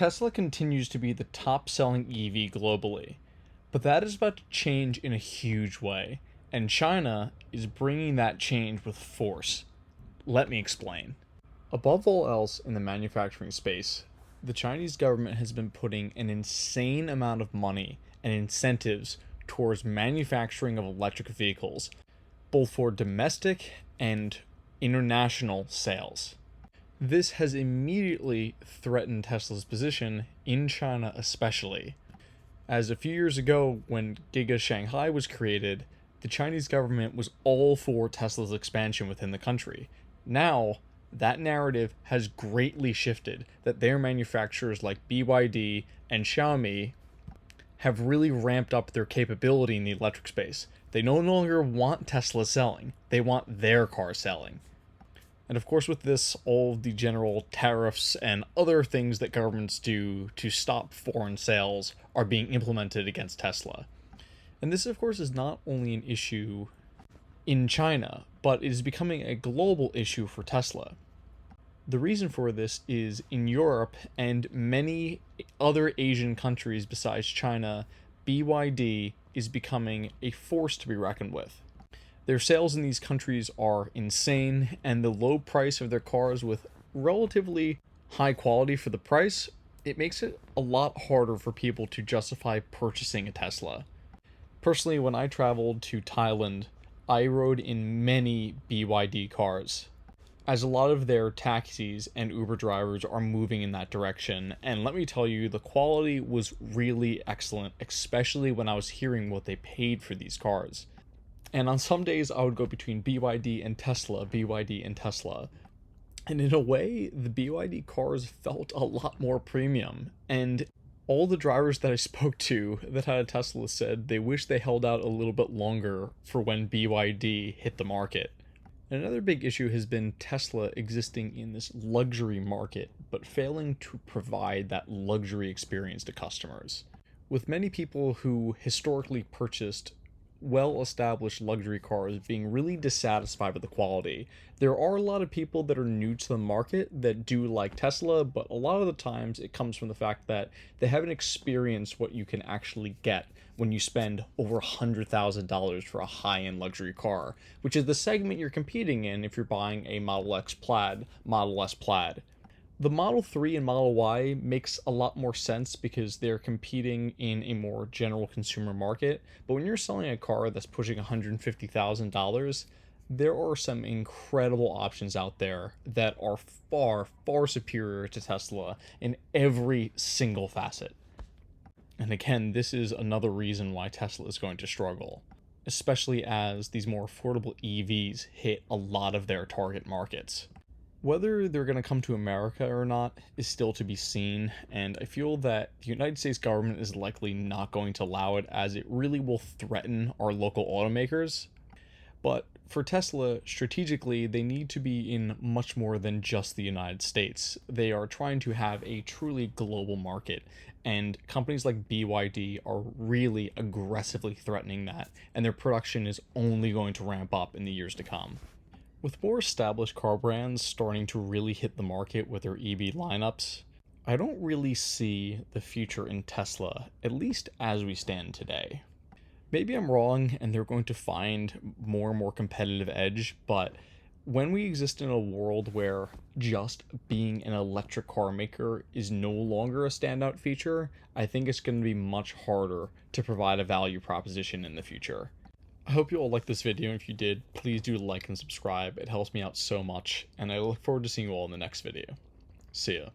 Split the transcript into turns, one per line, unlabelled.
Tesla continues to be the top-selling EV globally, but that is about to change in a huge way, and China is bringing that change with force. Let me explain. Above all else in the manufacturing space, the Chinese government has been putting an insane amount of money and incentives towards manufacturing of electric vehicles, both for domestic and international sales. This has immediately threatened Tesla's position in China especially, as a few years ago when Giga Shanghai was created, the Chinese government was all for Tesla's expansion within the country. Now, that narrative has greatly shifted, that their manufacturers like BYD and Xiaomi have really ramped up their capability in the electric space. They no longer want Tesla selling, they want their car selling. And of course, with this, all of the general tariffs and other things that governments do to stop foreign sales are being implemented against Tesla. And this, of course, is not only an issue in China, but it is becoming a global issue for Tesla. The reason for this is in Europe and many other Asian countries besides China, BYD is becoming a force to be reckoned with. Their sales in these countries are insane, and the low price of their cars with relatively high quality for the price, it makes it a lot harder for people to justify purchasing a Tesla. Personally, when I traveled to Thailand, I rode in many BYD cars, as a lot of their taxis and Uber drivers are moving in that direction, and let me tell you, the quality was really excellent, especially when I was hearing what they paid for these cars. And on some days, I would go between BYD and Tesla, BYD and Tesla. And in a way, the BYD cars felt a lot more premium. And all the drivers that I spoke to that had a Tesla said they wish they held out a little bit longer for when BYD hit the market. Another big issue has been Tesla existing in this luxury market, but failing to provide that luxury experience to customers. With many people who historically purchased well-established luxury cars being really dissatisfied with the quality. There are a lot of people that are new to the market that do like Tesla, but a lot of the times it comes from the fact that they haven't experienced what you can actually get when you spend over $100,000 for a high-end luxury car, which is the segment you're competing in if you're buying a Model X Plaid, Model S Plaid. The Model 3 and Model Y makes a lot more sense because they're competing in a more general consumer market, but when you're selling a car that's pushing $150,000, there are some incredible options out there that are far, far superior to Tesla in every single facet. And again, this is another reason why Tesla is going to struggle, especially as these more affordable EVs hit a lot of their target markets. Whether they're going to come to America or not is still to be seen, and I feel that the United States government is likely not going to allow it, as it really will threaten our local automakers. But for Tesla, strategically, they need to be in much more than just the United States. They are trying to have a truly global market, and companies like BYD are really aggressively threatening that, and their production is only going to ramp up in the years to come. With more established car brands starting to really hit the market with their EV lineups, I don't really see the future in Tesla, at least as we stand today. Maybe I'm wrong and they're going to find more and more competitive edge, but when we exist in a world where just being an electric car maker is no longer a standout feature, I think it's going to be much harder to provide a value proposition in the future. I hope you all liked this video, and if you did, please do like and subscribe. It helps me out so much, and I look forward to seeing you all in the next video. See ya.